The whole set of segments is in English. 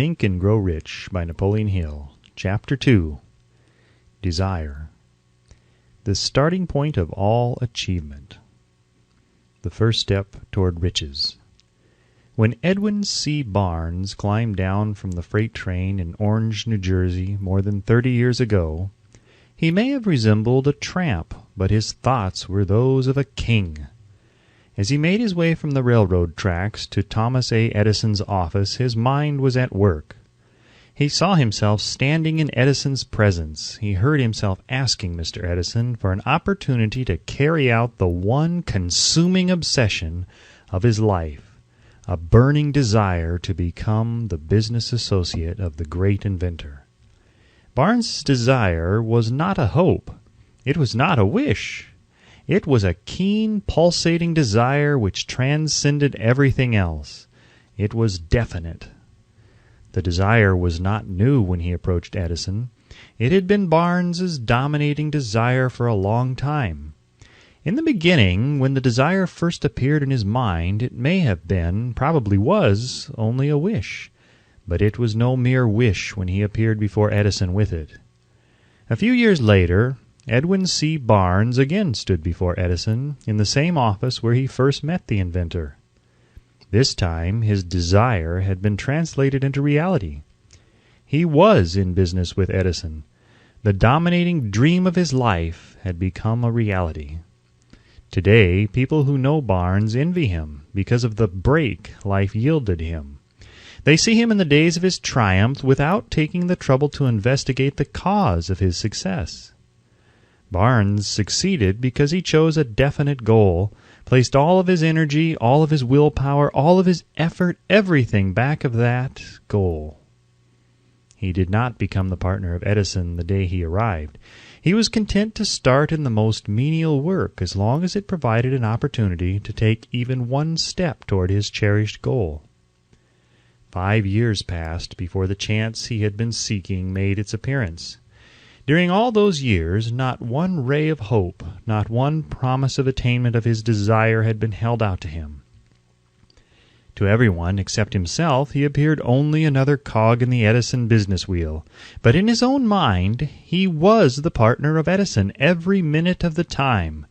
Think and Grow Rich by Napoleon Hill. Chapter 2. Desire. The starting point of all achievement. The first step toward riches. When Edwin C. Barnes climbed down from the freight train in Orange, New Jersey, more than 30 years ago, he may have resembled a tramp, but his thoughts were those of a king. As he made his way from the railroad tracks to Thomas A. Edison's office, his mind was at work. He saw himself standing in Edison's presence. He heard himself asking Mr. Edison for an opportunity to carry out the one consuming obsession of his life, a burning desire to become the business associate of the great inventor. Barnes' desire was not a hope. It was not a wish. It was a keen, pulsating desire which transcended everything else. It was definite. The desire was not new when he approached Edison. It had been Barnes's dominating desire for a long time. In the beginning, when the desire first appeared in his mind, it may have been, probably was, only a wish. But it was no mere wish when he appeared before Edison with it. A few years later, Edwin C. Barnes again stood before Edison in the same office where he first met the inventor. This time his desire had been translated into reality. He was in business with Edison. The dominating dream of his life had become a reality. Today, people who know Barnes envy him because of the break life yielded him. They see him in the days of his triumph without taking the trouble to investigate the cause of his success. Barnes succeeded because he chose a definite goal, placed all of his energy, all of his willpower, all of his effort, everything back of that goal. He did not become the partner of Edison the day he arrived. He was content to start in the most menial work as long as it provided an opportunity to take even one step toward his cherished goal. 5 years passed before the chance he had been seeking made its appearance. During all those years, not one ray of hope, not one promise of attainment of his desire had been held out to him. To everyone except himself, he appeared only another cog in the Edison business wheel. But in his own mind, he was the partner of Edison every minute of the time,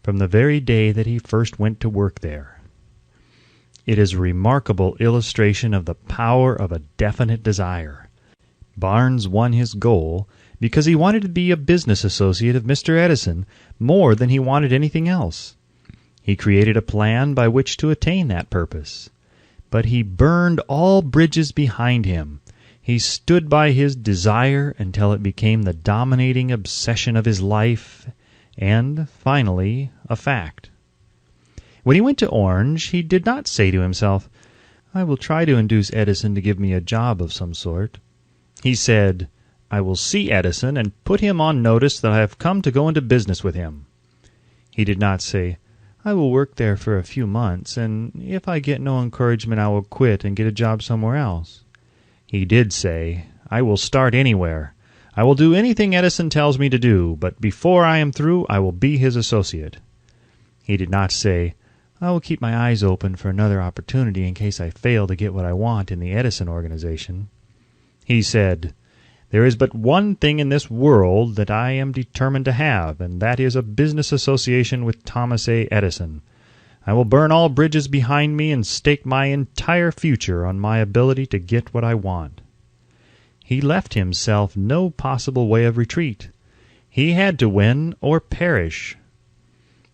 from the very day that he first went to work there. It is a remarkable illustration of the power of a definite desire. Barnes won his goal because he wanted to be a business associate of Mr. Edison more than he wanted anything else. He created a plan by which to attain that purpose. But he burned all bridges behind him. He stood by his desire until it became the dominating obsession of his life and, finally, a fact. When he went to Orange, he did not say to himself, "I will try to induce Edison to give me a job of some sort." He said, "I will see Edison and put him on notice that I have come to go into business with him." He did not say, "I will work there for a few months, and if I get no encouragement I will quit and get a job somewhere else." He did say, "I will start anywhere. I will do anything Edison tells me to do, but before I am through I will be his associate." He did not say, "I will keep my eyes open for another opportunity in case I fail to get what I want in the Edison organization." He said, "There is but one thing in this world that I am determined to have, and that is a business association with Thomas A. Edison. I will burn all bridges behind me and stake my entire future on my ability to get what I want." He left himself no possible way of retreat. He had to win or perish.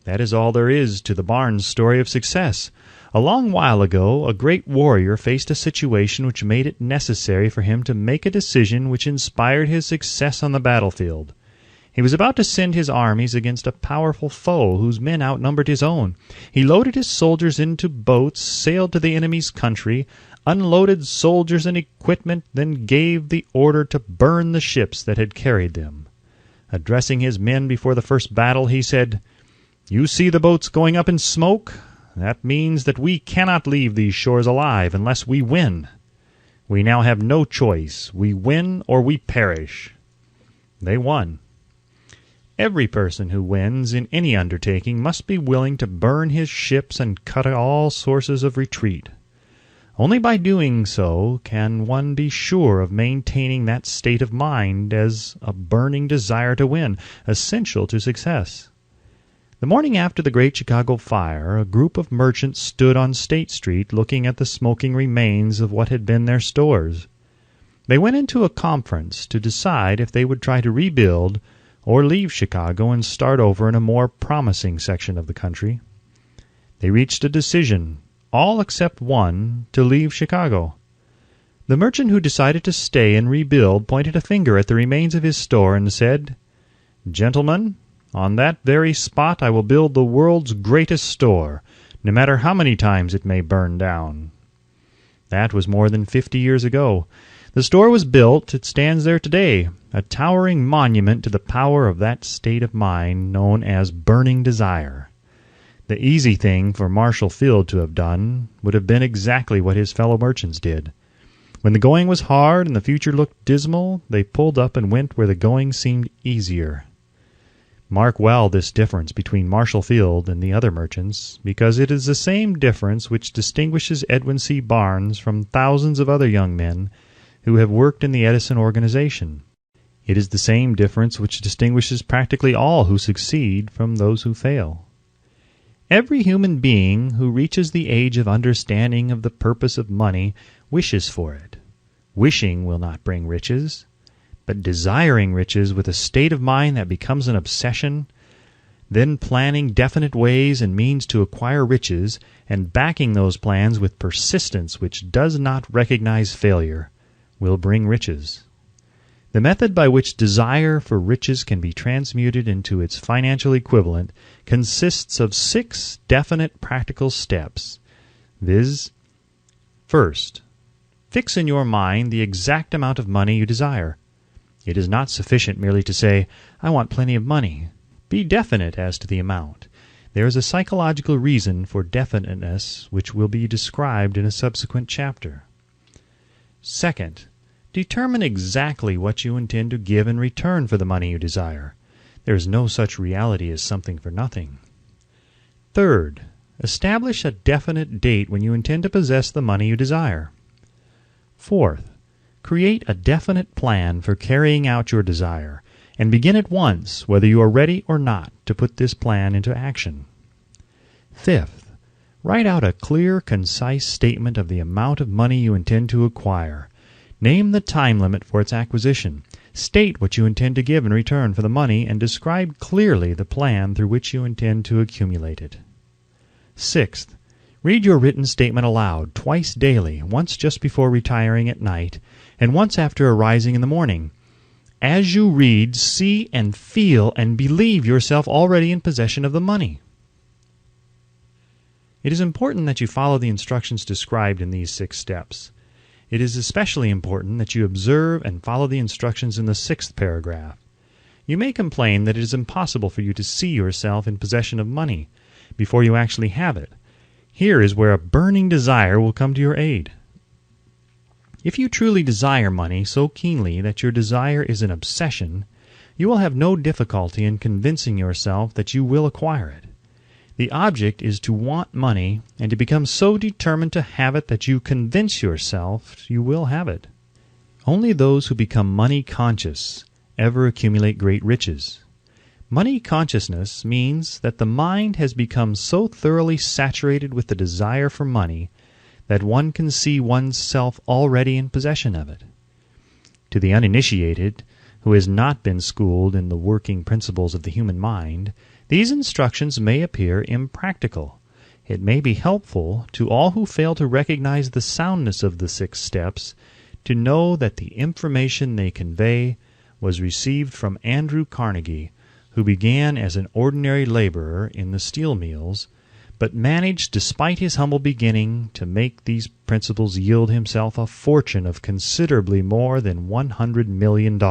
That is all there is to the Barnes story of success. A long while ago, a great warrior faced a situation which made it necessary for him to make a decision which inspired his success on the battlefield. He was about to send his armies against a powerful foe whose men outnumbered his own. He loaded his soldiers into boats, sailed to the enemy's country, unloaded soldiers and equipment, then gave the order to burn the ships that had carried them. Addressing his men before the first battle, he said, "You see the boats going up in smoke? That means that we cannot leave these shores alive unless we win. We now have no choice. We win or we perish." They won. Every person who wins in any undertaking must be willing to burn his ships and cut all sources of retreat. Only by doing so can one be sure of maintaining that state of mind as a burning desire to win, essential to success. The morning after the great Chicago fire, a group of merchants stood on State Street looking at the smoking remains of what had been their stores. They went into a conference to decide if they would try to rebuild or leave Chicago and start over in a more promising section of the country. They reached a decision, all except one, to leave Chicago. The merchant who decided to stay and rebuild pointed a finger at the remains of his store and said, "Gentlemen, on that very spot I will build the world's greatest store, no matter how many times it may burn down." That was more than 50 years ago. The store was built. It stands there today, a towering monument to the power of that state of mind known as burning desire. The easy thing for Marshall Field to have done would have been exactly what his fellow merchants did. When the going was hard and the future looked dismal, they pulled up and went where the going seemed easier. Mark well this difference between Marshall Field and the other merchants, because it is the same difference which distinguishes Edwin C. Barnes from thousands of other young men who have worked in the Edison organization. It is the same difference which distinguishes practically all who succeed from those who fail. Every human being who reaches the age of understanding of the purpose of money wishes for it. Wishing will not bring riches, but desiring riches with a state of mind that becomes an obsession, then planning definite ways and means to acquire riches, and backing those plans with persistence which does not recognize failure, will bring riches. The method by which desire for riches can be transmuted into its financial equivalent consists of 6 definite practical steps, viz. First, fix in your mind the exact amount of money you desire. It is not sufficient merely to say, "I want plenty of money." Be definite as to the amount. There is a psychological reason for definiteness which will be described in a subsequent chapter. Second, determine exactly what you intend to give in return for the money you desire. There is no such reality as something for nothing. Third, establish a definite date when you intend to possess the money you desire. Fourth, create a definite plan for carrying out your desire, and begin at once, whether you are ready or not, to put this plan into action. Fifth, write out a clear, concise statement of the amount of money you intend to acquire. Name the time limit for its acquisition. State what you intend to give in return for the money, and describe clearly the plan through which you intend to accumulate it. Sixth, read your written statement aloud twice daily, once just before retiring at night, and once after arising in the morning. As you read, see and feel and believe yourself already in possession of the money. It is important that you follow the instructions described in these 6 steps. It is especially important that you observe and follow the instructions in the 6th paragraph. You may complain that it is impossible for you to see yourself in possession of money before you actually have it. Here is where a burning desire will come to your aid. If you truly desire money so keenly that your desire is an obsession, you will have no difficulty in convincing yourself that you will acquire it. The object is to want money and to become so determined to have it that you convince yourself you will have it. Only those who become money conscious ever accumulate great riches. Money consciousness means that the mind has become so thoroughly saturated with the desire for money that one can see one's self already in possession of it. To the uninitiated, who has not been schooled in the working principles of the human mind, these instructions may appear impractical. It may be helpful to all who fail to recognize the soundness of the 6 steps to know that the information they convey was received from Andrew Carnegie, who began as an ordinary laborer in the steel mills, but managed, despite his humble beginning, to make these principles yield himself a fortune of considerably more than $100 million.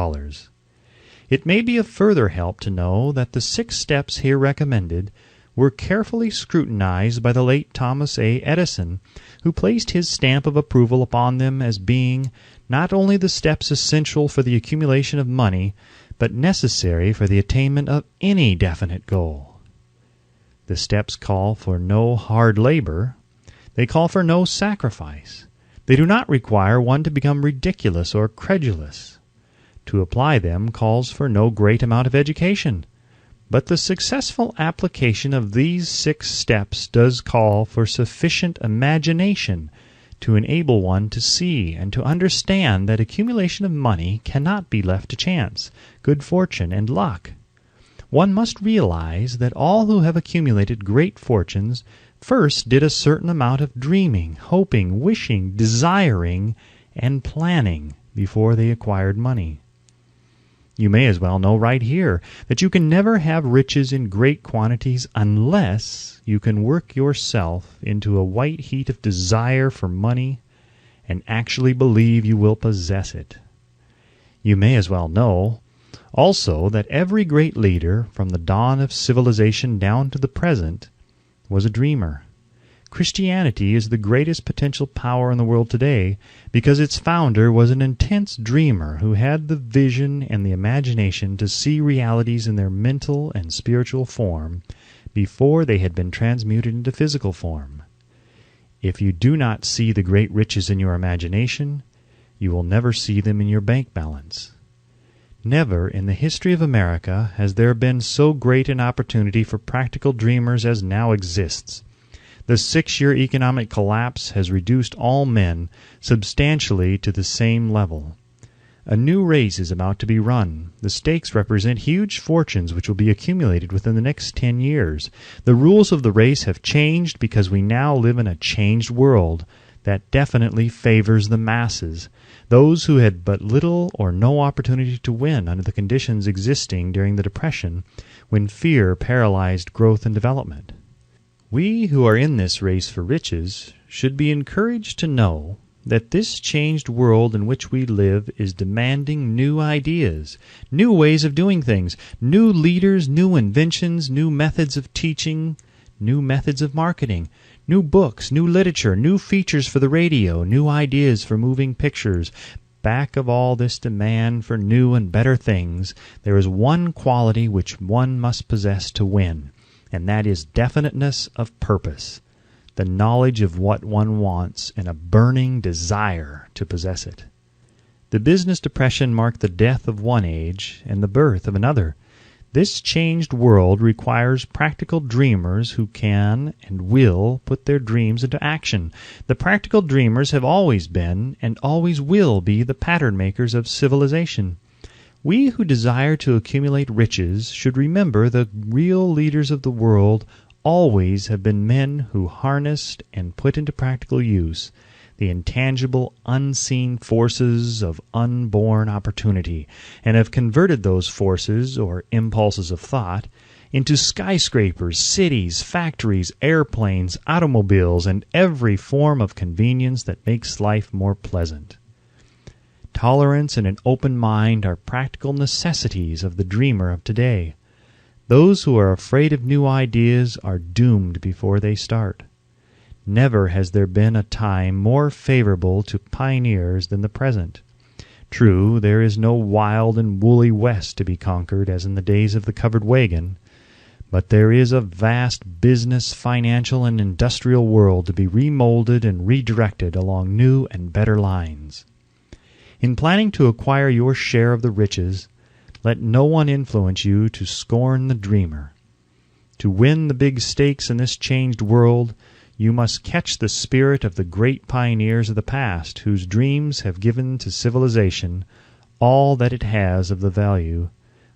It may be of further help to know that the 6 steps here recommended were carefully scrutinized by the late Thomas A. Edison, who placed his stamp of approval upon them as being not only the steps essential for the accumulation of money, but necessary for the attainment of any definite goal. The steps call for no hard labor. They call for no sacrifice. They do not require one to become ridiculous or credulous. To apply them calls for no great amount of education, but the successful application of these 6 steps does call for sufficient imagination to enable one to see and to understand that accumulation of money cannot be left to chance, good fortune, and luck. One must realize that all who have accumulated great fortunes first did a certain amount of dreaming, hoping, wishing, desiring, and planning before they acquired money. You may as well know right here that you can never have riches in great quantities unless you can work yourself into a white heat of desire for money and actually believe you will possess it. You may as well know also that every great leader from the dawn of civilization down to the present was a dreamer. Christianity is the greatest potential power in the world today because its founder was an intense dreamer who had the vision and the imagination to see realities in their mental and spiritual form before they had been transmuted into physical form. If you do not see the great riches in your imagination, you will never see them in your bank balance. Never in the history of America has there been so great an opportunity for practical dreamers as now exists. The 6-year economic collapse has reduced all men substantially to the same level. A new race is about to be run. The stakes represent huge fortunes which will be accumulated within the next 10 years. The rules of the race have changed because we now live in a changed world that definitely favors the masses, those who had but little or no opportunity to win under the conditions existing during the Depression, when fear paralyzed growth and development. We who are in this race for riches should be encouraged to know that this changed world in which we live is demanding new ideas, new ways of doing things, new leaders, new inventions, new methods of teaching, new methods of marketing, new books, new literature, new features for the radio, new ideas for moving pictures. Back of all this demand for new and better things, there is one quality which one must possess to win, and that is definiteness of purpose, the knowledge of what one wants, and a burning desire to possess it. The business depression marked the death of one age and the birth of another. This changed world requires practical dreamers who can and will put their dreams into action. The practical dreamers have always been and always will be the pattern makers of civilization. We who desire to accumulate riches should remember the real leaders of the world always have been men who harnessed and put into practical use the intangible, unseen forces of unborn opportunity, and have converted those forces, or impulses of thought, into skyscrapers, cities, factories, airplanes, automobiles, and every form of convenience that makes life more pleasant. Tolerance and an open mind are practical necessities of the dreamer of today. Those who are afraid of new ideas are doomed before they start. Never has there been a time more favorable to pioneers than the present. True, there is no wild and woolly West to be conquered as in the days of the covered wagon, but there is a vast business, financial, and industrial world to be remolded and redirected along new and better lines. In planning to acquire your share of the riches, let no one influence you to scorn the dreamer. To win the big stakes in this changed world, you must catch the spirit of the great pioneers of the past, whose dreams have given to civilization all that it has of the value,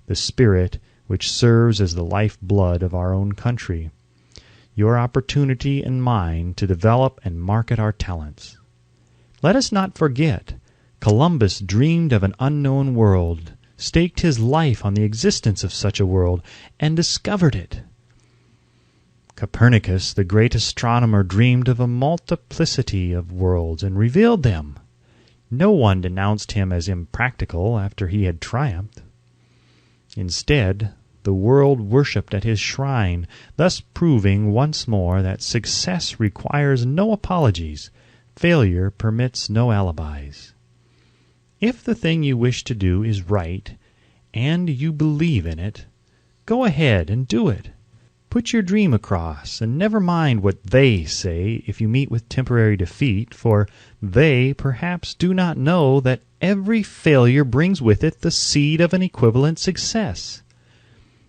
the spirit which serves as the life-blood of our own country, your opportunity and mine to develop and market our talents. Let us not forget, Columbus dreamed of an unknown world, staked his life on the existence of such a world, and discovered it. Copernicus, the great astronomer, dreamed of a multiplicity of worlds and revealed them. No one denounced him as impractical after he had triumphed. Instead, the world worshipped at his shrine, thus proving once more that success requires no apologies, failure permits no alibis. If the thing you wish to do is right, and you believe in it, go ahead and do it. Put your dream across, and never mind what they say if you meet with temporary defeat, for they perhaps do not know that every failure brings with it the seed of an equivalent success.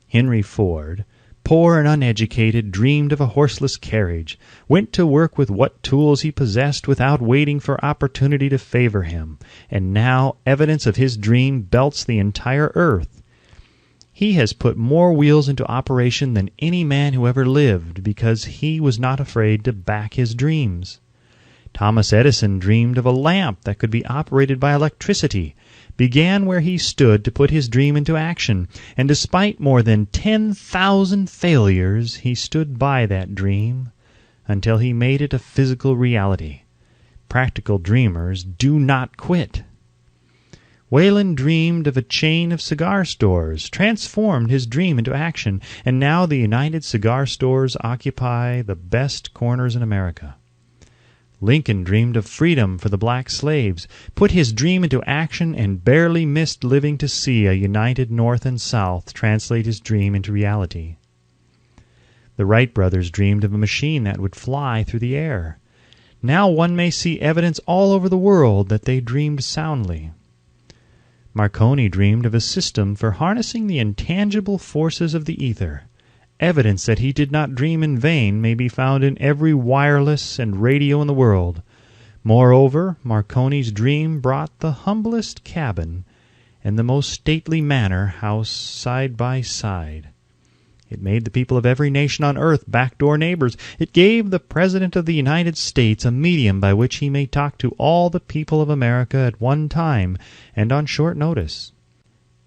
Henry Ford, poor and uneducated, dreamed of a horseless carriage, went to work with what tools he possessed without waiting for opportunity to favor him, and now evidence of his dream belts the entire earth. He has put more wheels into operation than any man who ever lived, because he was not afraid to back his dreams. Thomas Edison dreamed of a lamp that could be operated by electricity, began where he stood to put his dream into action, and despite more than 10,000 failures, he stood by that dream until he made it a physical reality. Practical dreamers do not quit. Wayland dreamed of a chain of cigar stores, transformed his dream into action, and now the United Cigar Stores occupy the best corners in America. Lincoln dreamed of freedom for the black slaves, put his dream into action, and barely missed living to see a united North and South translate his dream into reality. The Wright brothers dreamed of a machine that would fly through the air. Now one may see evidence all over the world that they dreamed soundly. Marconi dreamed of a system for harnessing the intangible forces of the ether. Evidence that he did not dream in vain may be found in every wireless and radio in the world. Moreover, Marconi's dream brought the humblest cabin and the most stately manor house side by side. It made the people of every nation on earth backdoor neighbors. It gave the President of the United States a medium by which he may talk to all the people of America at one time and on short notice.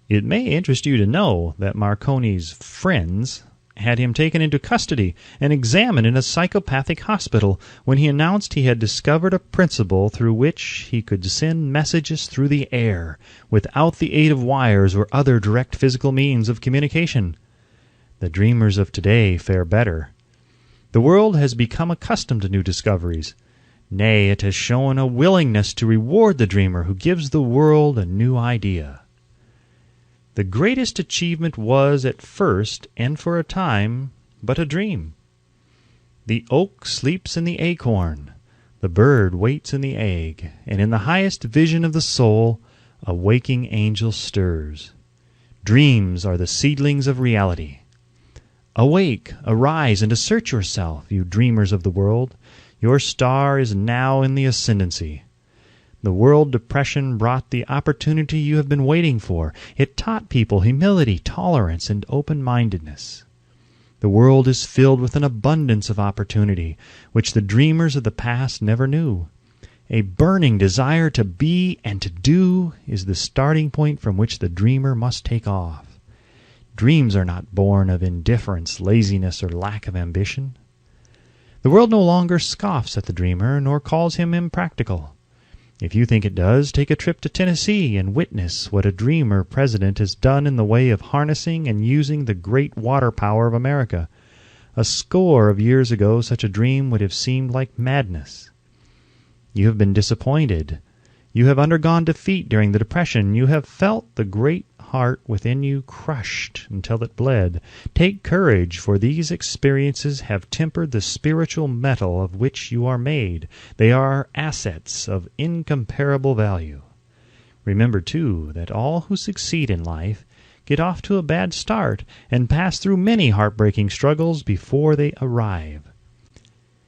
It may interest you to know that Marconi's friends had him taken into custody and examined in a psychopathic hospital when he announced he had discovered a principle through which he could send messages through the air without the aid of wires or other direct physical means of communication. The dreamers of today fare better. The world has become accustomed to new discoveries. Nay, it has shown a willingness to reward the dreamer who gives the world a new idea. The greatest achievement was at first, and for a time, but a dream. The oak sleeps in the acorn, the bird waits in the egg, and in the highest vision of the soul, a waking angel stirs. Dreams are the seedlings of reality. Awake, arise, and assert yourself, you dreamers of the world. Your star is now in the ascendancy. The world depression brought the opportunity you have been waiting for. It taught people humility, tolerance, and open-mindedness. The world is filled with an abundance of opportunity, which the dreamers of the past never knew. A burning desire to be and to do is the starting point from which the dreamer must take off. Dreams are not born of indifference, laziness, or lack of ambition. The world no longer scoffs at the dreamer, nor calls him impractical. If you think it does, take a trip to Tennessee and witness what a dreamer president has done in the way of harnessing and using the great water power of America. A score of years ago, such a dream would have seemed like madness. You have been disappointed. You have undergone defeat during the Depression. You have felt the great heart within you crushed until it bled. Take courage, for these experiences have tempered the spiritual metal of which you are made. They are assets of incomparable value. Remember, too, that all who succeed in life get off to a bad start and pass through many heartbreaking struggles before they arrive.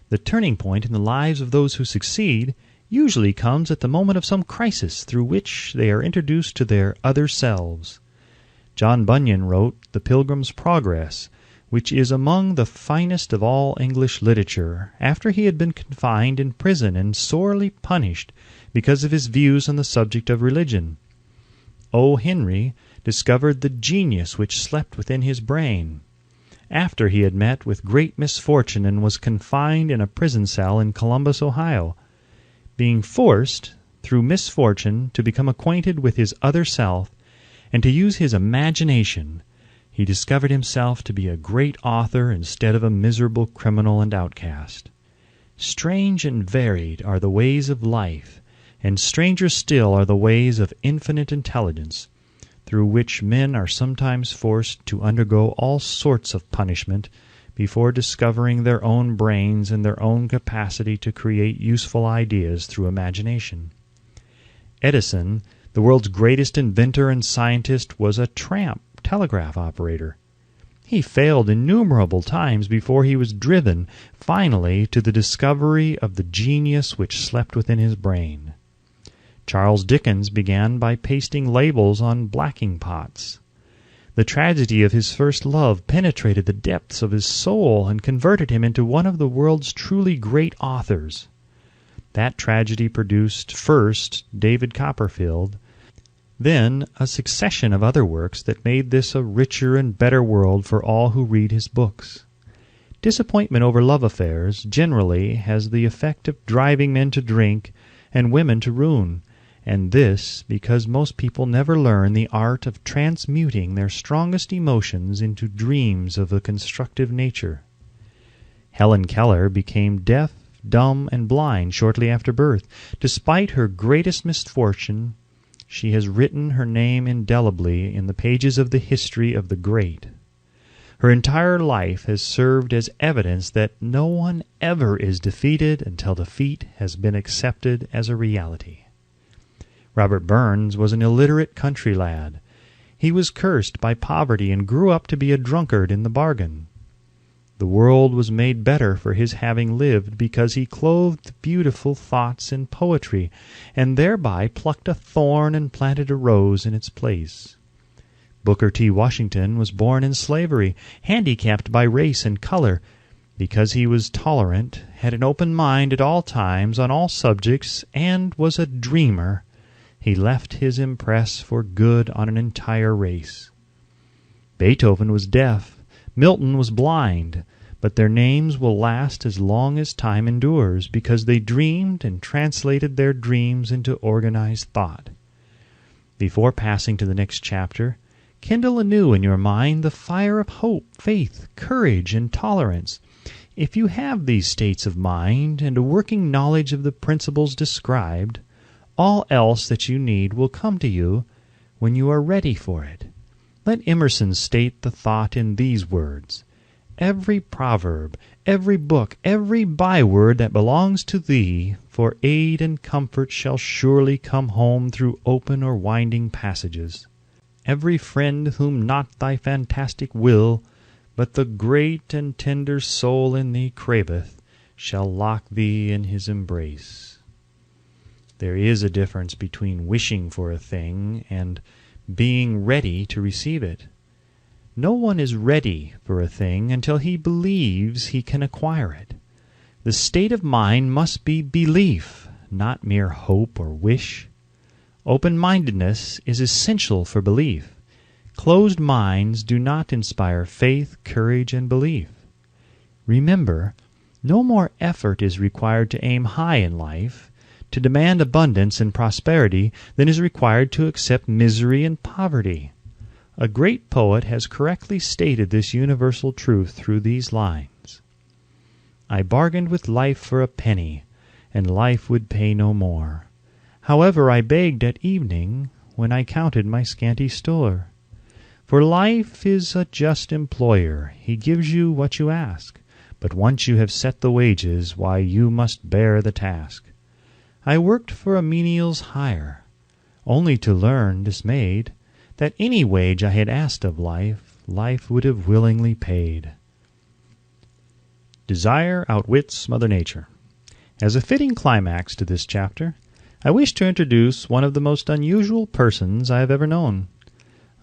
The turning point in the lives of those who succeed usually comes at the moment of some crisis through which they are introduced to their other selves. John Bunyan wrote The Pilgrim's Progress, which is among the finest of all English literature, after he had been confined in prison and sorely punished because of his views on the subject of religion. O. Henry discovered the genius which slept within his brain. After he had met with great misfortune and was confined in a prison cell in Columbus, Ohio, being forced, through misfortune, to become acquainted with his other self, and to use his imagination, he discovered himself to be a great author instead of a miserable criminal and outcast. Strange and varied are the ways of life, and stranger still are the ways of infinite intelligence, through which men are sometimes forced to undergo all sorts of punishment before discovering their own brains and their own capacity to create useful ideas through imagination. Edison, the world's greatest inventor and scientist, was a tramp telegraph operator. He failed innumerable times before he was driven, finally, to the discovery of the genius which slept within his brain. Charles Dickens began by pasting labels on blacking pots. The tragedy of his first love penetrated the depths of his soul and converted him into one of the world's truly great authors. That tragedy produced first David Copperfield, then a succession of other works that made this a richer and better world for all who read his books. Disappointment over love affairs generally has the effect of driving men to drink and women to ruin, and this because most people never learn the art of transmuting their strongest emotions into dreams of a constructive nature. Helen Keller became deaf, dumb, and blind shortly after birth. Despite her greatest misfortune, she has written her name indelibly in the pages of the history of the great. Her entire life has served as evidence that no one ever is defeated until defeat has been accepted as a reality. Robert Burns was an illiterate country lad. He was cursed by poverty and grew up to be a drunkard in the bargain. The world was made better for his having lived because he clothed beautiful thoughts in poetry, and thereby plucked a thorn and planted a rose in its place. Booker T. Washington was born in slavery, handicapped by race and color. Because he was tolerant, had an open mind at all times on all subjects, and was a dreamer, he left his impress for good on an entire race. Beethoven was deaf, Milton was blind, but their names will last as long as time endures, because they dreamed and translated their dreams into organized thought. Before passing to the next chapter, kindle anew in your mind the fire of hope, faith, courage, and tolerance. If you have these states of mind and a working knowledge of the principles described, all else that you need will come to you when you are ready for it. Let Emerson state the thought in these words: "Every proverb, every book, every byword that belongs to thee, for aid and comfort shall surely come home through open or winding passages. Every friend whom not thy fantastic will, but the great and tender soul in thee craveth, shall lock thee in his embrace." There is a difference between wishing for a thing and being ready to receive it. No one is ready for a thing until he believes he can acquire it. The state of mind must be belief, not mere hope or wish. Open-mindedness is essential for belief. Closed minds do not inspire faith, courage, and belief. Remember, no more effort is required to aim high in life, to demand abundance and prosperity, than is required to accept misery and poverty. A great poet has correctly stated this universal truth through these lines: "I bargained with life for a penny, and life would pay no more. However, I begged at evening, when I counted my scanty store. For life is a just employer, he gives you what you ask, but once you have set the wages, why, you must bear the task. I worked for a menial's hire, only to learn, dismayed, that any wage I had asked of life, life would have willingly paid." Desire outwits Mother Nature. As a fitting climax to this chapter, I wish to introduce one of the most unusual persons I have ever known.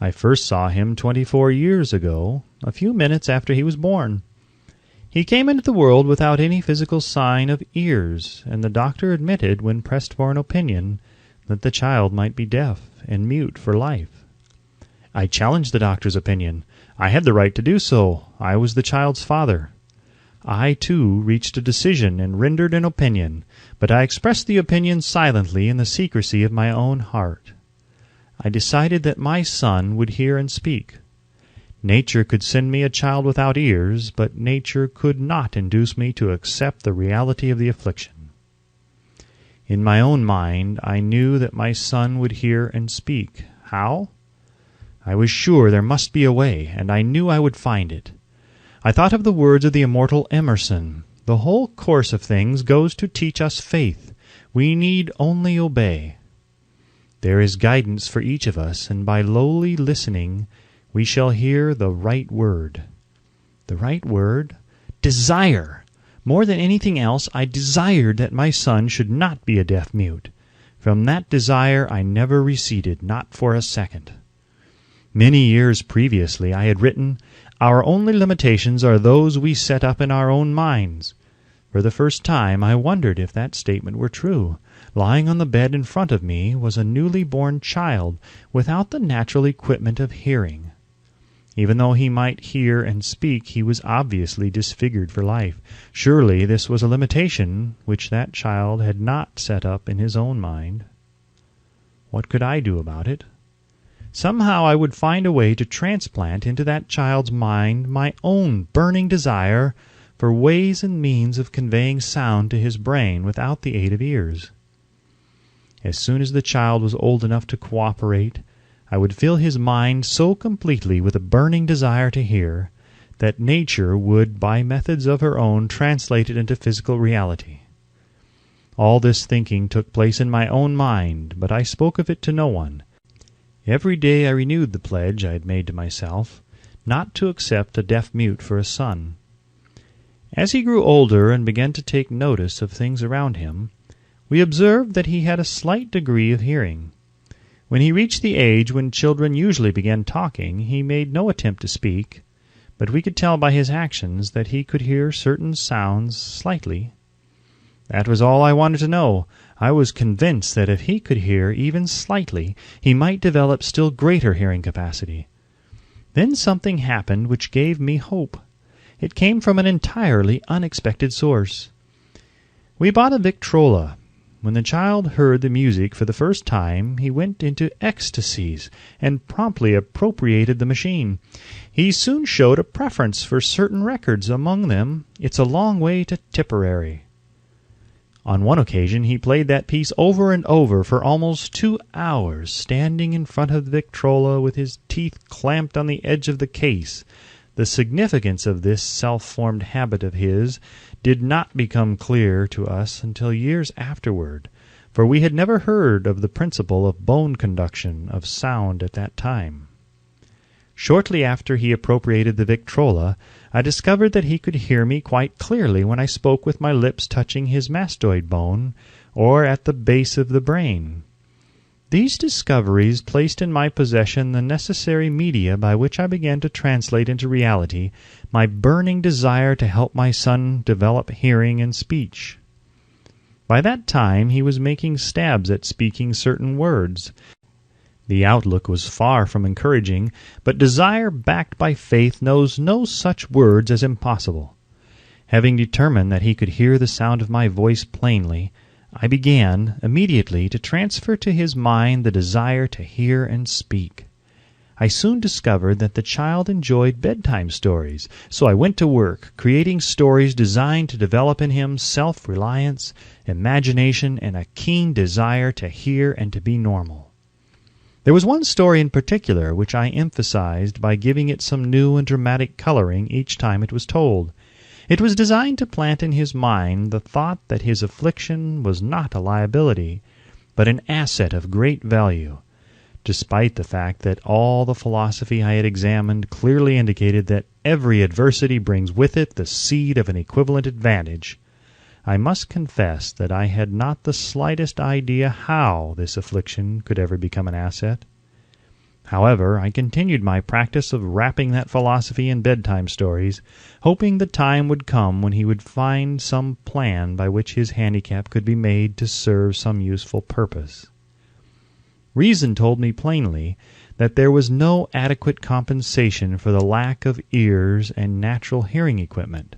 I first saw him 24 years ago, a few minutes after he was born. He came into the world without any physical sign of ears, and the doctor admitted, when pressed for an opinion, that the child might be deaf and mute for life. I challenged the doctor's opinion. I had the right to do so. I was the child's father. I, too, reached a decision and rendered an opinion, but I expressed the opinion silently in the secrecy of my own heart. I decided that my son would hear and speak. Nature could send me a child without ears, but nature could not induce me to accept the reality of the affliction. In my own mind, I knew that my son would hear and speak. How? I was sure there must be a way, and I knew I would find it. I thought of the words of the immortal Emerson. The whole course of things goes to teach us faith. We need only obey. There is guidance for each of us, and by lowly listening we shall hear the right word. The right word? Desire! More than anything else, I desired that my son should not be a deaf-mute. From that desire I never receded, not for a second. Many years previously I had written, "Our only limitations are those we set up in our own minds." For the first time I wondered if that statement were true. Lying on the bed in front of me was a newly born child without the natural equipment of hearing. Even though he might hear and speak, he was obviously disfigured for life. Surely this was a limitation which that child had not set up in his own mind. What could I do about it? Somehow I would find a way to transplant into that child's mind my own burning desire for ways and means of conveying sound to his brain without the aid of ears. As soon as the child was old enough to cooperate, I would fill his mind so completely with a burning desire to hear that nature would, by methods of her own, translate it into physical reality. All this thinking took place in my own mind, but I spoke of it to no one. Every day I renewed the pledge I had made to myself, not to accept a deaf-mute for a son. As he grew older and began to take notice of things around him, we observed that he had a slight degree of hearing. When he reached the age when children usually begin talking, he made no attempt to speak, but we could tell by his actions that he could hear certain sounds slightly. That was all I wanted to know. I was convinced that if he could hear even slightly, he might develop still greater hearing capacity. Then something happened which gave me hope. It came from an entirely unexpected source. We bought a Victrola. When the child heard the music for the first time, he went into ecstasies and promptly appropriated the machine. He soon showed a preference for certain records, among them "It's a Long Way to Tipperary." On one occasion he played that piece over and over for almost 2 hours, standing in front of the Victrola with his teeth clamped on the edge of the case. The significance of this self-formed habit of his did not become clear to us until years afterward, for we had never heard of the principle of bone conduction of sound at that time. Shortly after he appropriated the Victrola, I discovered that he could hear me quite clearly when I spoke with my lips touching his mastoid bone, or at the base of the brain. These discoveries placed in my possession the necessary media by which I began to translate into reality my burning desire to help my son develop hearing and speech. By that time he was making stabs at speaking certain words. The outlook was far from encouraging, but desire backed by faith knows no such words as impossible. Having determined that he could hear the sound of my voice plainly, I began immediately to transfer to his mind the desire to hear and speak. I soon discovered that the child enjoyed bedtime stories, so I went to work creating stories designed to develop in him self-reliance, imagination, and a keen desire to hear and to be normal. There was one story in particular which I emphasized by giving it some new and dramatic coloring each time it was told. It was designed to plant in his mind the thought that his affliction was not a liability, but an asset of great value, despite the fact that all the philosophy I had examined clearly indicated that every adversity brings with it the seed of an equivalent advantage. I must confess that I had not the slightest idea how this affliction could ever become an asset. However, I continued my practice of wrapping that philosophy in bedtime stories, hoping the time would come when he would find some plan by which his handicap could be made to serve some useful purpose. Reason told me plainly that there was no adequate compensation for the lack of ears and natural hearing equipment.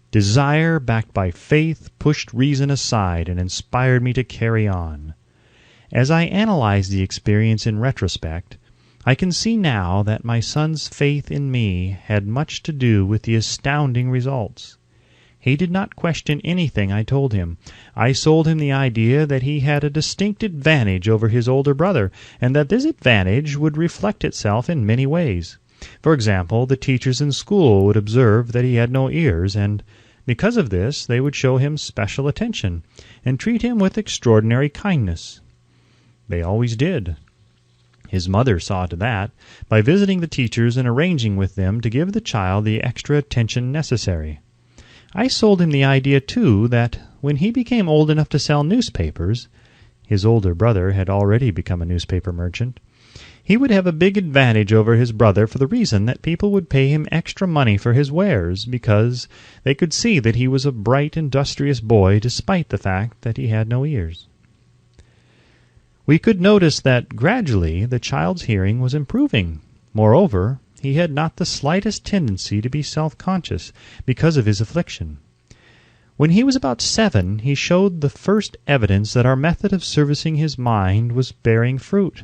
Desire, backed by faith, pushed reason aside and inspired me to carry on. As I analyze the experience in retrospect, I can see now that my son's faith in me had much to do with the astounding results. He did not question anything I told him. I sold him the idea that he had a distinct advantage over his older brother, and that this advantage would reflect itself in many ways. For example, the teachers in school would observe that he had no ears, and because of this they would show him special attention and treat him with extraordinary kindness. They always did. His mother saw to that by visiting the teachers and arranging with them to give the child the extra attention necessary. I sold him the idea, too, that when he became old enough to sell newspapers (his older brother had already become a newspaper merchant), he would have a big advantage over his brother for the reason that people would pay him extra money for his wares because they could see that he was a bright, industrious boy despite the fact that he had no ears. We could notice that gradually the child's hearing was improving. Moreover, he had not the slightest tendency to be self-conscious because of his affliction. When he was about 7, he showed the first evidence that our method of servicing his mind was bearing fruit.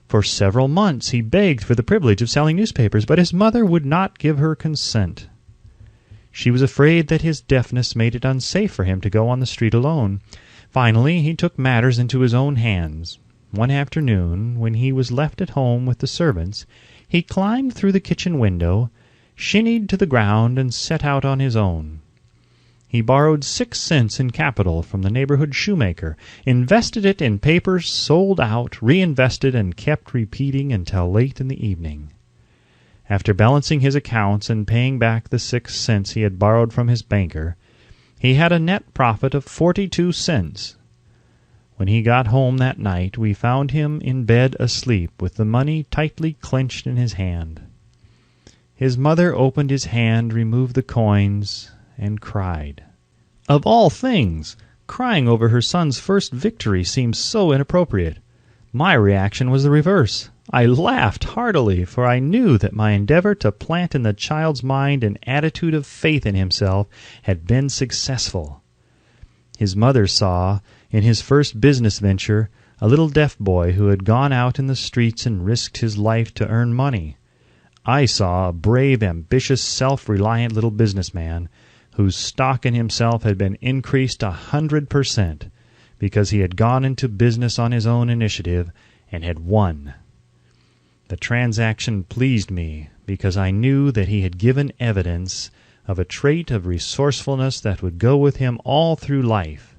For several months he begged for the privilege of selling newspapers, but his mother would not give her consent. She was afraid that his deafness made it unsafe for him to go on the street alone. Finally, he took matters into his own hands. One afternoon, when he was left at home with the servants, he climbed through the kitchen window, shinnied to the ground, and set out on his own. He borrowed 6 cents in capital from the neighborhood shoemaker, invested it in papers, sold out, reinvested, and kept repeating until late in the evening. After balancing his accounts and paying back the 6 cents he had borrowed from his banker, he had a net profit of 42 cents. When he got home that night, we found him in bed asleep with the money tightly clenched in his hand. His mother opened his hand, removed the coins, and cried. Of all things, crying over her son's first victory seemed so inappropriate. My reaction was the reverse. I laughed heartily, for I knew that my endeavor to plant in the child's mind an attitude of faith in himself had been successful. His mother saw, in his first business venture, a little deaf boy who had gone out in the streets and risked his life to earn money. I saw a brave, ambitious, self-reliant little businessman whose stock in himself had been increased 100% because he had gone into business on his own initiative and had won. The transaction pleased me because I knew that he had given evidence of a trait of resourcefulness that would go with him all through life.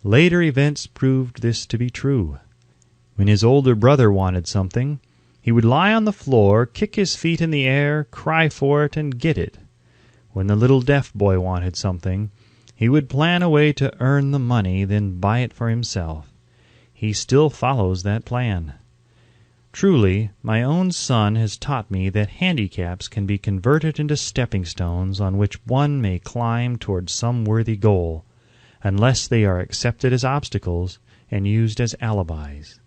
Later events proved this to be true. When his older brother wanted something, he would lie on the floor, kick his feet in the air, cry for it, and get it. When the little deaf boy wanted something, he would plan a way to earn the money, then buy it for himself. He still follows that plan. Truly, my own son has taught me that handicaps can be converted into stepping stones on which one may climb toward some worthy goal, unless they are accepted as obstacles and used as alibis.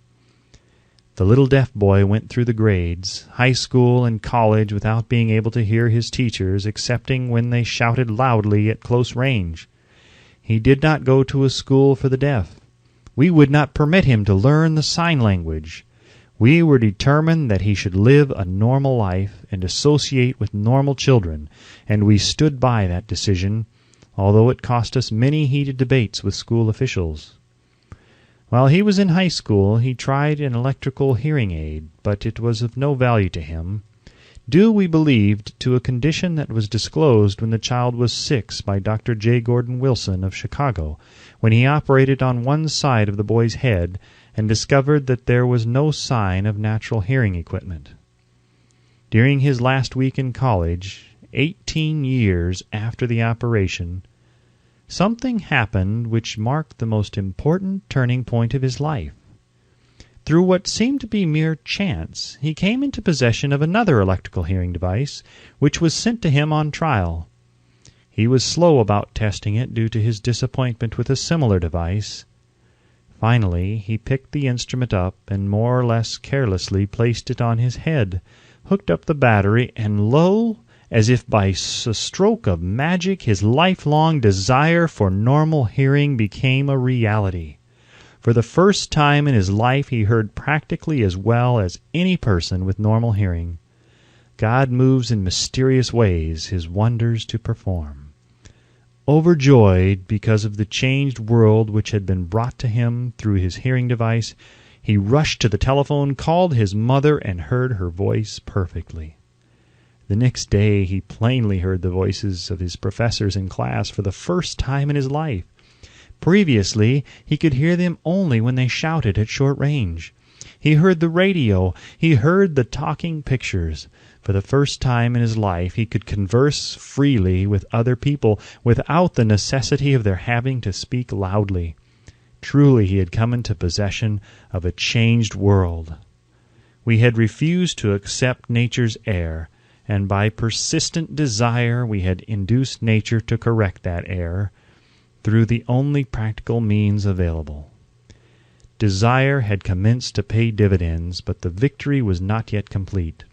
The little deaf boy went through the grades, high school and college, without being able to hear his teachers excepting when they shouted loudly at close range. He did not go to a school for the deaf. We would not permit him to learn the sign language. We were determined that he should live a normal life and associate with normal children, and we stood by that decision, although it cost us many heated debates with school officials. While he was in high school, he tried an electrical hearing aid, but it was of no value to him, due, we believed, to a condition that was disclosed when the child was 6 by Dr. J. Gordon Wilson of Chicago, when he operated on one side of the boy's head and discovered that there was no sign of natural hearing equipment. During his last week in college, 18 years after the operation, something happened which marked the most important turning point of his life. Through what seemed to be mere chance, he came into possession of another electrical hearing device, which was sent to him on trial. He was slow about testing it due to his disappointment with a similar device. Finally, he picked the instrument up and more or less carelessly placed it on his head, hooked up the battery, and lo, as if by a stroke of magic, his lifelong desire for normal hearing became a reality. For the first time in his life, he heard practically as well as any person with normal hearing. God moves in mysterious ways his wonders to perform. Overjoyed because of the changed world which had been brought to him through his hearing device, he rushed to the telephone, called his mother, and heard her voice perfectly. The next day he plainly heard the voices of his professors in class for the first time in his life. Previously, he could hear them only when they shouted at short range. He heard the radio. He heard the talking pictures. For the first time in his life, he could converse freely with other people without the necessity of their having to speak loudly. Truly, he had come into possession of a changed world. We had refused to accept nature's error, and by persistent desire we had induced nature to correct that error through the only practical means available. Desire had commenced to pay dividends, but the victory was not yet complete.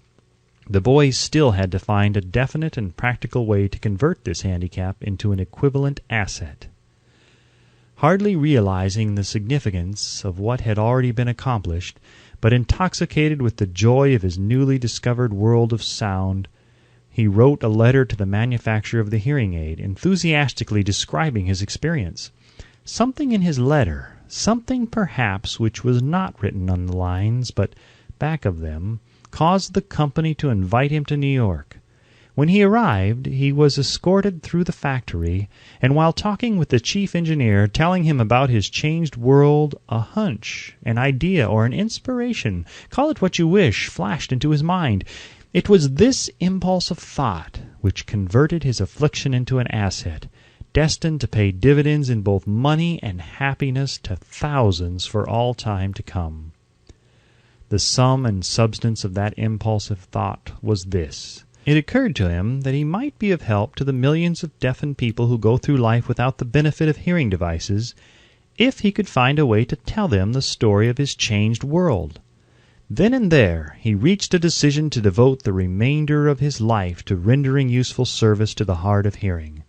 The boys still had to find a definite and practical way to convert this handicap into an equivalent asset. Hardly realizing the significance of what had already been accomplished, but intoxicated with the joy of his newly discovered world of sound, he wrote a letter to the manufacturer of the hearing aid, enthusiastically describing his experience. Something in his letter, something perhaps which was not written on the lines, but back of them, caused the company to invite him to New York. When he arrived, he was escorted through the factory, and while talking with the chief engineer, telling him about his changed world, a hunch, an idea, or an inspiration, call it what you wish, flashed into his mind. It was this impulse of thought which converted his affliction into an asset, destined to pay dividends in both money and happiness to thousands for all time to come. The sum and substance of that impulsive thought was this. It occurred to him that he might be of help to the millions of deafened people who go through life without the benefit of hearing devices, if he could find a way to tell them the story of his changed world. Then and there he reached a decision to devote the remainder of his life to rendering useful service to the hard of hearing.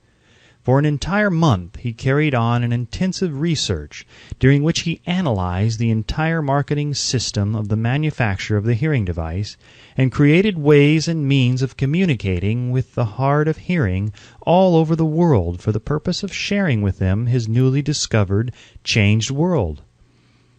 For an entire month he carried on an intensive research, during which he analyzed the entire marketing system of the manufacture of the hearing device, and created ways and means of communicating with the hard of hearing all over the world for the purpose of sharing with them his newly discovered, changed world.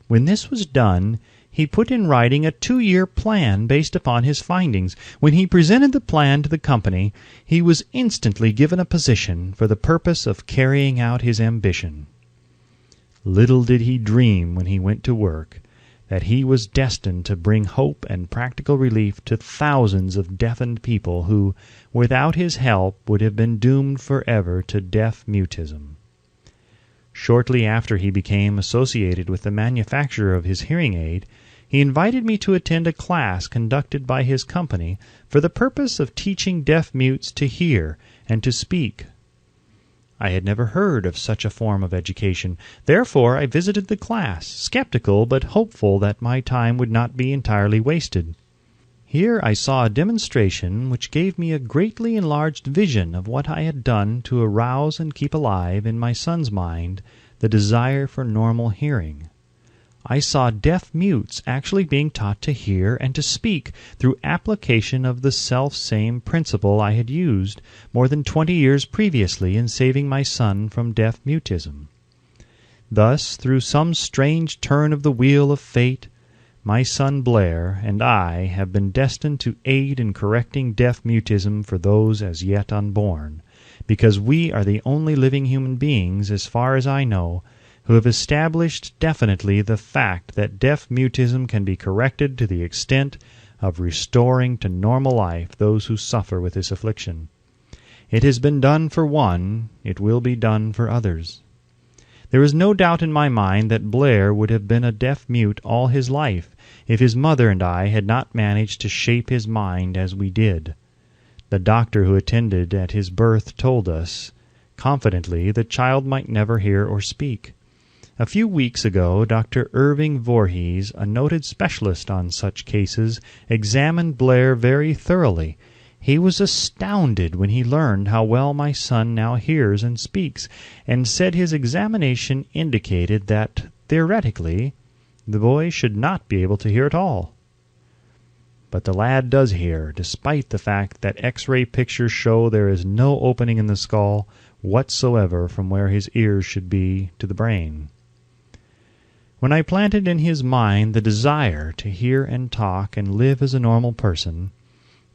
When this was done, he put in writing a 2-year plan based upon his findings. When he presented the plan to the company, he was instantly given a position for the purpose of carrying out his ambition. Little did he dream when he went to work that he was destined to bring hope and practical relief to thousands of deafened people who, without his help, would have been doomed forever to deaf mutism. Shortly after he became associated with the manufacturer of his hearing aid, he invited me to attend a class conducted by his company for the purpose of teaching deaf mutes to hear and to speak. I had never heard of such a form of education. Therefore I visited the class, skeptical but hopeful that my time would not be entirely wasted. Here I saw a demonstration which gave me a greatly enlarged vision of what I had done to arouse and keep alive in my son's mind the desire for normal hearing. I saw deaf mutes actually being taught to hear and to speak through application of the self-same principle I had used more than 20 years previously in saving my son from deaf mutism. Thus, through some strange turn of the wheel of fate, my son Blair and I have been destined to aid in correcting deaf mutism for those as yet unborn, because we are the only living human beings, as far as I know, who have established definitely the fact that deaf mutism can be corrected to the extent of restoring to normal life those who suffer with this affliction. It has been done for one, it will be done for others. There is no doubt in my mind that Blair would have been a deaf mute all his life if his mother and I had not managed to shape his mind as we did. The doctor who attended at his birth told us, confidently, the child might never hear or speak. A few weeks ago, Dr. Irving Voorhees, a noted specialist on such cases, examined Blair very thoroughly. He was astounded when he learned how well my son now hears and speaks, and said his examination indicated that, theoretically, the boy should not be able to hear at all. But the lad does hear, despite the fact that X-ray pictures show there is no opening in the skull whatsoever from where his ears should be to the brain. When I planted in his mind the desire to hear and talk and live as a normal person,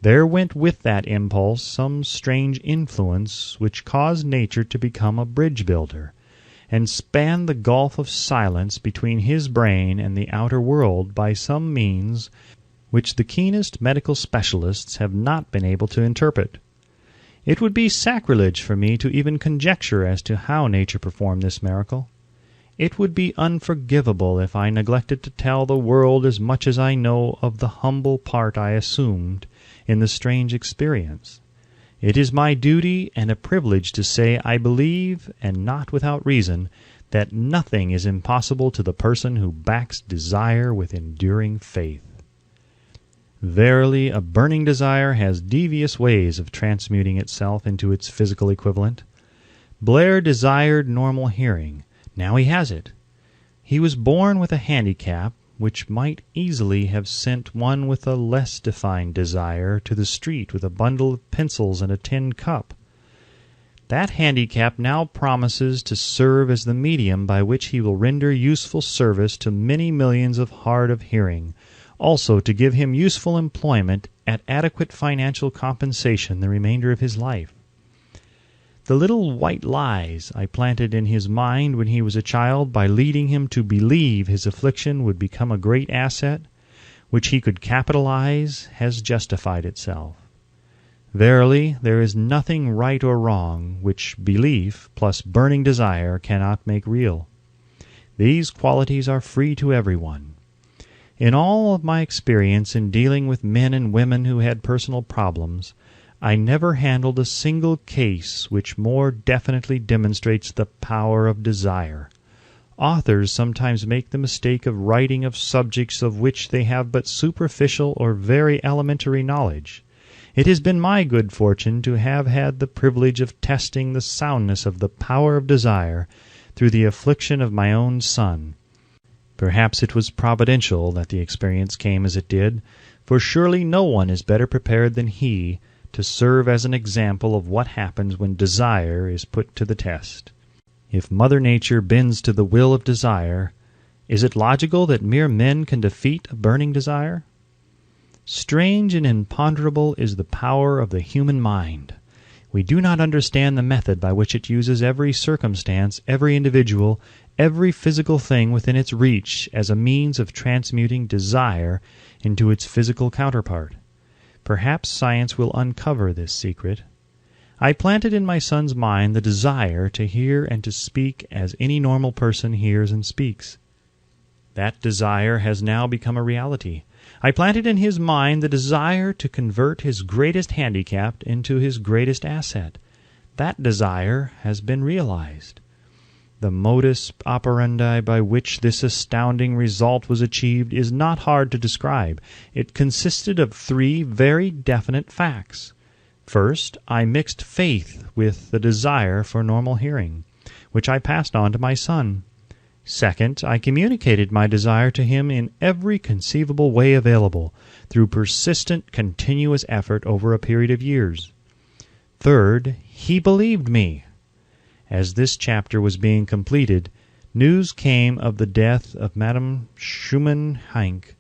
There went with that impulse some strange influence which caused nature to become a bridge builder, and span the gulf of silence between his brain and the outer world by some means which the keenest medical specialists have not been able to interpret. It would be sacrilege for me to even conjecture as to how nature performed this miracle. It would be unforgivable if I neglected to tell the world as much as I know of the humble part I assumed in the strange experience. It is my duty and a privilege to say I believe, and not without reason, that nothing is impossible to the person who backs desire with enduring faith. Verily, a burning desire has devious ways of transmuting itself into its physical equivalent. Blair desired normal hearing. Now he has it. He was born with a handicap which might easily have sent one with a less defined desire to the street with a bundle of pencils and a tin cup. That handicap now promises to serve as the medium by which he will render useful service to many millions of hard of hearing, also to give him useful employment at adequate financial compensation the remainder of his life. The little white lies I planted in his mind when he was a child by leading him to believe his affliction would become a great asset, which he could capitalize, has justified itself. Verily, there is nothing right or wrong which belief plus burning desire cannot make real. These qualities are free to everyone. In all of my experience in dealing with men and women who had personal problems, I never handled a single case which more definitely demonstrates the power of desire. Authors sometimes make the mistake of writing of subjects of which they have but superficial or very elementary knowledge. It has been my good fortune to have had the privilege of testing the soundness of the power of desire through the affliction of my own son. Perhaps it was providential that the experience came as it did, for surely no one is better prepared than he to serve as an example of what happens when desire is put to the test. If Mother Nature bends to the will of desire, is it logical that mere men can defeat a burning desire? Strange and imponderable is the power of the human mind. We do not understand the method by which it uses every circumstance, every individual, every physical thing within its reach as a means of transmuting desire into its physical counterpart. Perhaps science will uncover this secret. I planted in my son's mind the desire to hear and to speak as any normal person hears and speaks. That desire has now become a reality. I planted in his mind the desire to convert his greatest handicap into his greatest asset. That desire has been realized. The modus operandi by which this astounding result was achieved is not hard to describe. It consisted of 3 very definite facts. First, I mixed faith with the desire for normal hearing, which I passed on to my son. Second, I communicated my desire to him in every conceivable way available, through persistent, continuous effort over a period of years. Third, he believed me. As this chapter was being completed, news came of the death of Madame Schumann-Heink.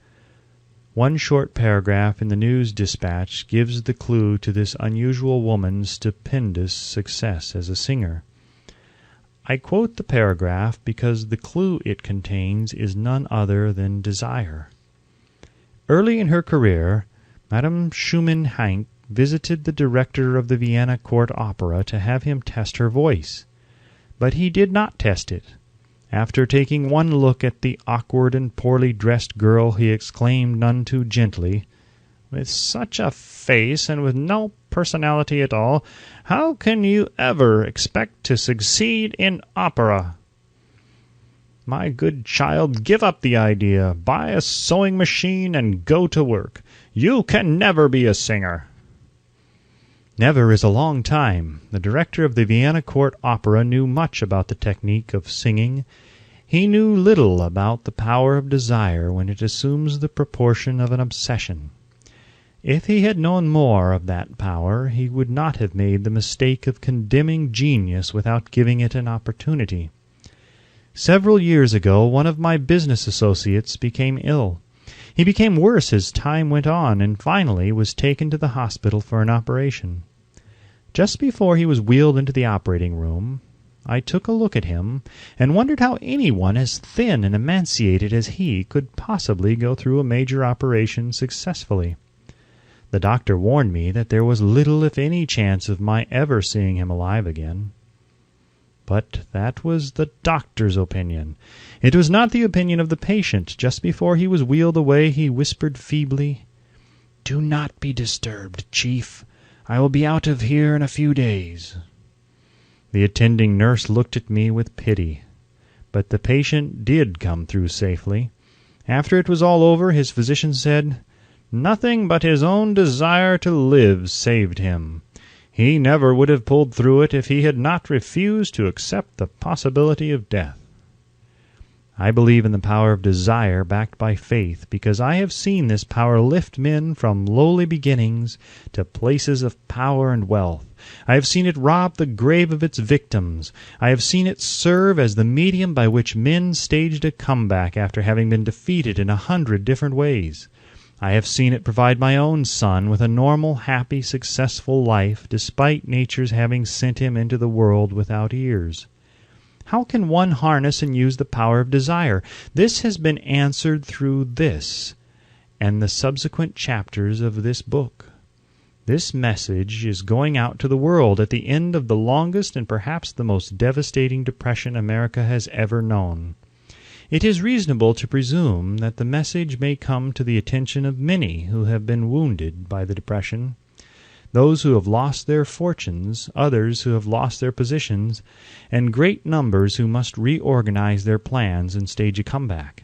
One short paragraph in the news dispatch gives the clue to this unusual woman's stupendous success as a singer. I quote the paragraph because the clue it contains is none other than desire. Early in her career, Madame Schumann-Heink visited the director of the Vienna Court Opera to have him test her voice. But he did not test it. After taking one look at the awkward and poorly dressed girl, he exclaimed none too gently, "With such a face and with no personality at all, how can you ever expect to succeed in opera? My good child, give up the idea. Buy a sewing machine and go to work. You can never be a singer." Never is a long time. The director of the Vienna Court Opera knew much about the technique of singing. He knew little about the power of desire when it assumes the proportion of an obsession. If he had known more of that power, he would not have made the mistake of condemning genius without giving it an opportunity. Several years ago, one of my business associates became ill. He became worse as time went on, and finally was taken to the hospital for an operation. Just before he was wheeled into the operating room, I took a look at him and wondered how anyone as thin and emaciated as he could possibly go through a major operation successfully. The doctor warned me that there was little if any chance of my ever seeing him alive again. But that was the doctor's opinion. It was not the opinion of the patient. Just before he was wheeled away, he whispered feebly, "Do not be disturbed, Chief. I will be out of here in a few days." The attending nurse looked at me with pity. But the patient did come through safely. After it was all over, his physician said, "Nothing but his own desire to live saved him. He never would have pulled through it if he had not refused to accept the possibility of death." I believe in the power of desire backed by faith, because I have seen this power lift men from lowly beginnings to places of power and wealth. I have seen it rob the grave of its victims. I have seen it serve as the medium by which men staged a comeback after having been defeated in 100 different ways. I have seen it provide my own son with a normal, happy, successful life, despite nature's having sent him into the world without ears. How can one harness and use the power of desire? This has been answered through this and the subsequent chapters of this book. This message is going out to the world at the end of the longest and perhaps the most devastating depression America has ever known. It is reasonable to presume that the message may come to the attention of many who have been wounded by the Depression, those who have lost their fortunes, others who have lost their positions, and great numbers who must reorganize their plans and stage a comeback.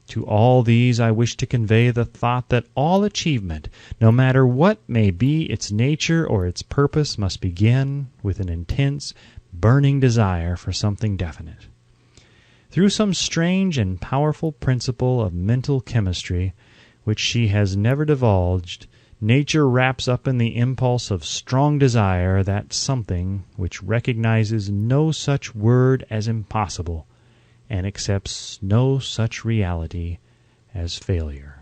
To all these I wish to convey the thought that all achievement, no matter what may be its nature or its purpose, must begin with an intense, burning desire for something definite. Through some strange and powerful principle of mental chemistry, which she has never divulged, nature wraps up in the impulse of strong desire that something which recognizes no such word as impossible and accepts no such reality as failure.